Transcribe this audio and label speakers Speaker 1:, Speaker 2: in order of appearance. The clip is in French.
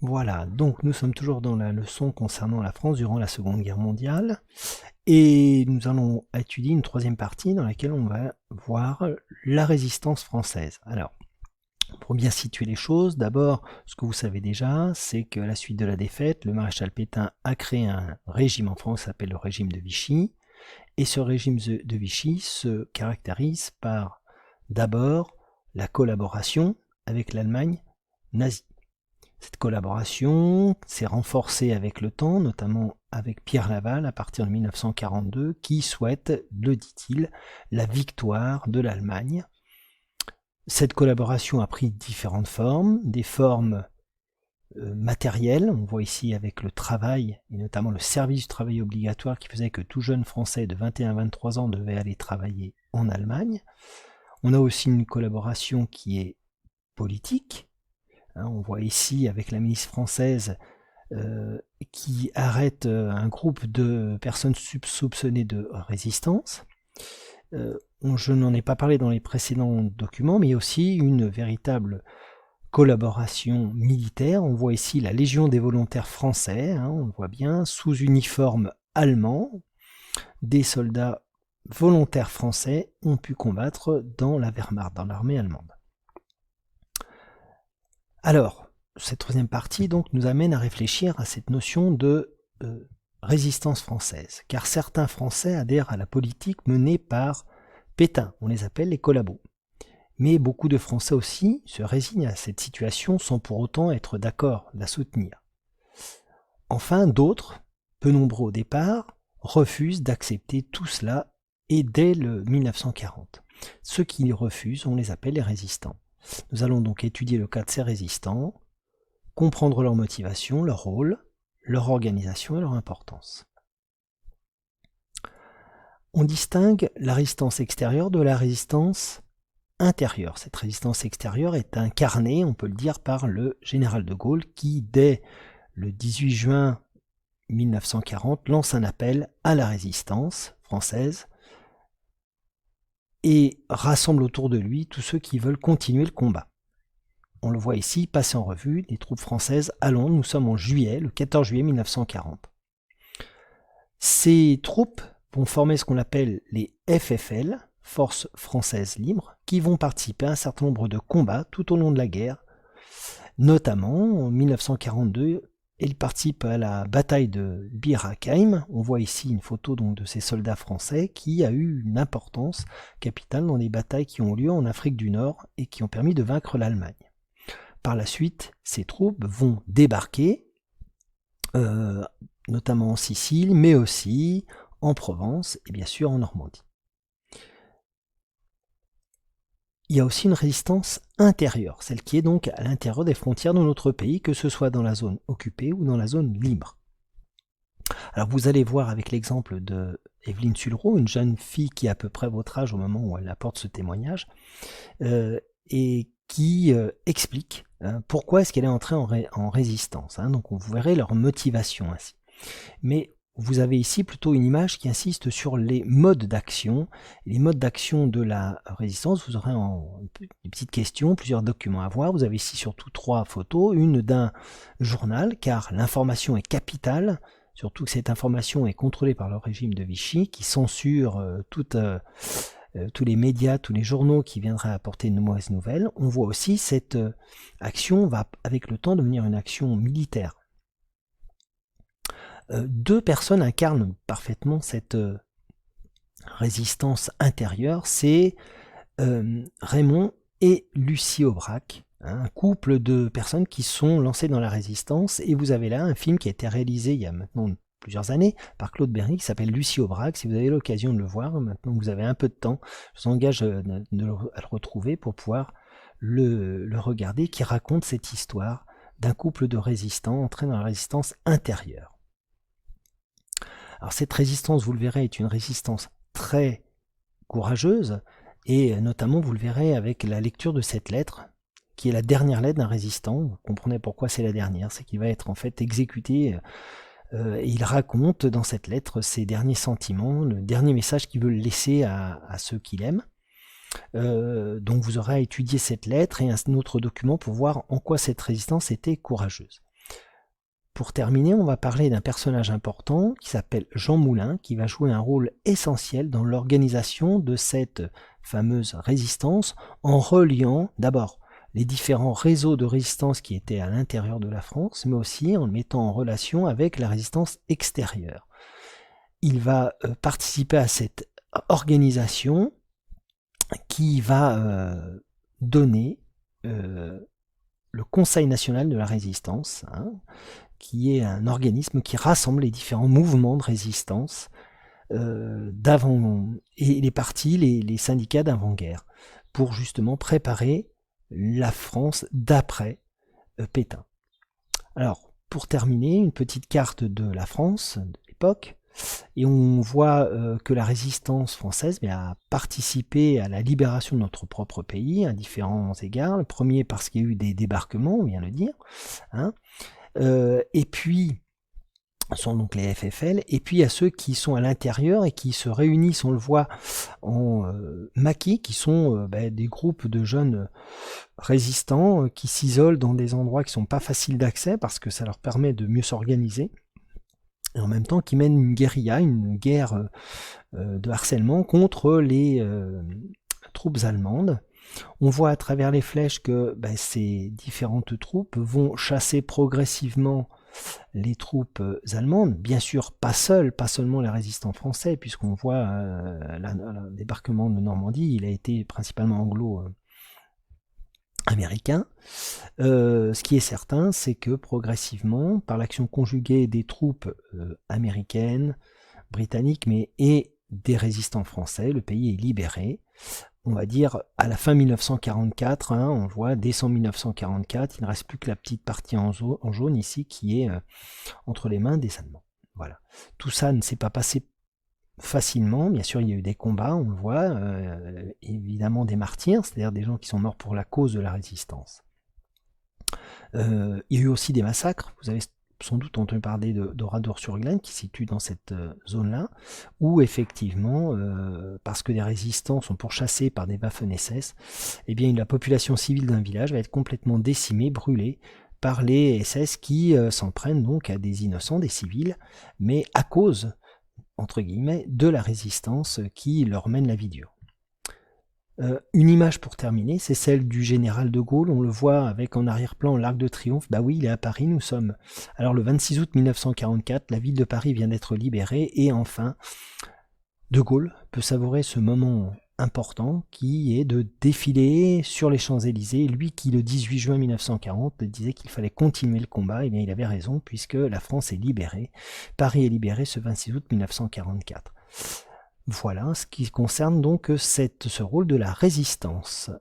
Speaker 1: Voilà, donc nous sommes toujours dans la leçon concernant la France durant la Seconde Guerre mondiale et nous allons étudier une troisième partie dans laquelle on va voir la résistance française. Alors, pour bien situer les choses, d'abord, ce que vous savez déjà, c'est qu'à la suite de la défaite, le maréchal Pétain a créé un régime en France qui s'appelle le régime de Vichy, et ce régime de Vichy se caractérise par d'abord la collaboration avec l'Allemagne nazie. Cette collaboration s'est renforcée avec le temps, notamment avec Pierre Laval à partir de 1942, qui souhaite, le dit-il, la victoire de l'Allemagne. Cette collaboration a pris différentes formes, des formes matérielles, on voit ici avec le travail, et notamment le service du travail obligatoire qui faisait que tout jeune Français de 21 à 23 ans devait aller travailler en Allemagne. On a aussi une collaboration qui est politique. On voit ici avec la milice française qui arrête un groupe de personnes soupçonnées de résistance. Je n'en ai pas parlé dans les précédents documents, mais il y a aussi une véritable collaboration militaire. On voit ici la Légion des volontaires français, on le voit bien, sous uniforme allemand. Des soldats volontaires français ont pu combattre dans la Wehrmacht, dans l'armée allemande. Alors, cette troisième partie donc nous amène à réfléchir à cette notion de résistance française, car certains Français adhèrent à la politique menée par Pétain, on les appelle les collabos. Mais beaucoup de Français aussi se résignent à cette situation sans pour autant être d'accord de la soutenir. Enfin, d'autres, peu nombreux au départ, refusent d'accepter tout cela et dès le 1940. Ceux qui refusent, on les appelle les résistants. Nous allons donc étudier le cas de ces résistants, comprendre leur motivation, leur rôle, leur organisation et leur importance. On distingue la résistance extérieure de la résistance intérieure. Cette résistance extérieure est incarnée, on peut le dire, par le général de Gaulle qui, dès le 18 juin 1940, lance un appel à la résistance française et rassemble autour de lui tous ceux qui veulent continuer le combat. On le voit ici, passer en revue, les troupes françaises à Londres, nous sommes en juillet, le 14 juillet 1940. Ces troupes vont former ce qu'on appelle les FFL, Forces Françaises Libres, qui vont participer à un certain nombre de combats tout au long de la guerre. Notamment, en 1942, ils participent à la bataille de Bir Hakeim. On voit ici une photo donc de ces soldats français qui a eu une importance capitale dans les batailles qui ont lieu en Afrique du Nord et qui ont permis de vaincre l'Allemagne. Par la suite, ces troupes vont débarquer, notamment en Sicile, mais aussi en Provence et bien sûr en Normandie. Il y a aussi une résistance intérieure, celle qui est donc à l'intérieur des frontières de notre pays, que ce soit dans la zone occupée ou dans la zone libre. Alors vous allez voir avec l'exemple de Evelyne Sulro, une jeune fille qui a à peu près votre âge au moment où elle apporte ce témoignage, et qui explique pourquoi est-ce qu'elle est entrée en résistance. Donc vous verrez leur motivation ainsi. Mais vous avez ici plutôt une image qui insiste sur les modes d'action. Les modes d'action de la résistance, vous aurez des petites questions, plusieurs documents à voir. Vous avez ici surtout 3 photos, une d'un journal, car l'information est capitale, surtout que cette information est contrôlée par le régime de Vichy, qui censure tous les médias, tous les journaux qui viendraient apporter de mauvaises nouvelles. On voit aussi cette action va avec le temps devenir une action militaire. 2 personnes incarnent parfaitement cette résistance intérieure, c'est Raymond et Lucie Aubrac, un couple de personnes qui sont lancées dans la résistance, et vous avez là un film qui a été réalisé il y a maintenant plusieurs années par Claude Berny qui s'appelle Lucie Aubrac. Si vous avez l'occasion de le voir, maintenant que vous avez un peu de temps, je vous engage à le retrouver pour pouvoir le regarder, qui raconte cette histoire d'un couple de résistants entrés dans la résistance intérieure. Alors cette résistance, vous le verrez, est une résistance très courageuse, et notamment vous le verrez avec la lecture de cette lettre, qui est la dernière lettre d'un résistant. Vous comprenez pourquoi c'est la dernière, c'est qu'il va être en fait exécuté, et il raconte dans cette lettre ses derniers sentiments, le dernier message qu'il veut laisser à ceux qu'il aime. Donc vous aurez à étudier cette lettre et un autre document pour voir en quoi cette résistance était courageuse. Pour terminer, on va parler d'un personnage important qui s'appelle Jean Moulin, qui va jouer un rôle essentiel dans l'organisation de cette fameuse résistance en reliant d'abord les différents réseaux de résistance qui étaient à l'intérieur de la France, mais aussi en le mettant en relation avec la résistance extérieure. Il va participer à cette organisation qui va donner le Conseil national de la résistance, qui est un organisme qui rassemble les différents mouvements de résistance d'avant et les partis, les syndicats d'avant-guerre, pour justement préparer la France d'après Pétain. Alors, pour terminer, une petite carte de la France de l'époque, et on voit que la résistance française a participé à la libération de notre propre pays à différents égards. Le premier parce qu'il y a eu des débarquements, on vient de le dire, et puis sont donc les FFL, et puis il y a ceux qui sont à l'intérieur et qui se réunissent, on le voit en maquis, qui sont des groupes de jeunes résistants qui s'isolent dans des endroits qui sont pas faciles d'accès parce que ça leur permet de mieux s'organiser, et en même temps qui mènent une guérilla, une guerre de harcèlement contre les troupes allemandes. On voit à travers les flèches que ces différentes troupes vont chasser progressivement les troupes allemandes, bien sûr pas seules, pas seulement les résistants français, puisqu'on voit le débarquement de Normandie, il a été principalement anglo-américain. Ce qui est certain, c'est que progressivement, par l'action conjuguée des troupes américaines, britanniques, et des résistants français, le pays est libéré. On va dire à la fin 1944, on voit décembre 1944, il ne reste plus que la petite partie en jaune ici qui est entre les mains des Allemands. Voilà. Tout ça ne s'est pas passé facilement, bien sûr il y a eu des combats, on le voit, évidemment des martyrs, c'est-à-dire des gens qui sont morts pour la cause de la résistance. Il y a eu aussi des massacres, vous avez sans doute entendu parler de Radour-sur-Glane qui se situe dans cette zone-là, où effectivement, parce que des résistants sont pourchassés par des Waffen-SS, la population civile d'un village va être complètement décimée, brûlée par les SS qui s'en prennent donc à des innocents, des civils, mais à cause, entre guillemets, de la résistance qui leur mène la vie dure. Une image pour terminer, c'est celle du général de Gaulle, on le voit avec en arrière-plan l'Arc de Triomphe, oui il est à Paris, nous sommes alors le 26 août 1944, la ville de Paris vient d'être libérée, et enfin de Gaulle peut savourer ce moment important qui est de défiler sur les Champs-Élysées, lui qui le 18 juin 1940 disait qu'il fallait continuer le combat, il avait raison puisque la France est libérée, Paris est libéré ce 26 août 1944. Voilà ce qui concerne donc ce rôle de la résistance.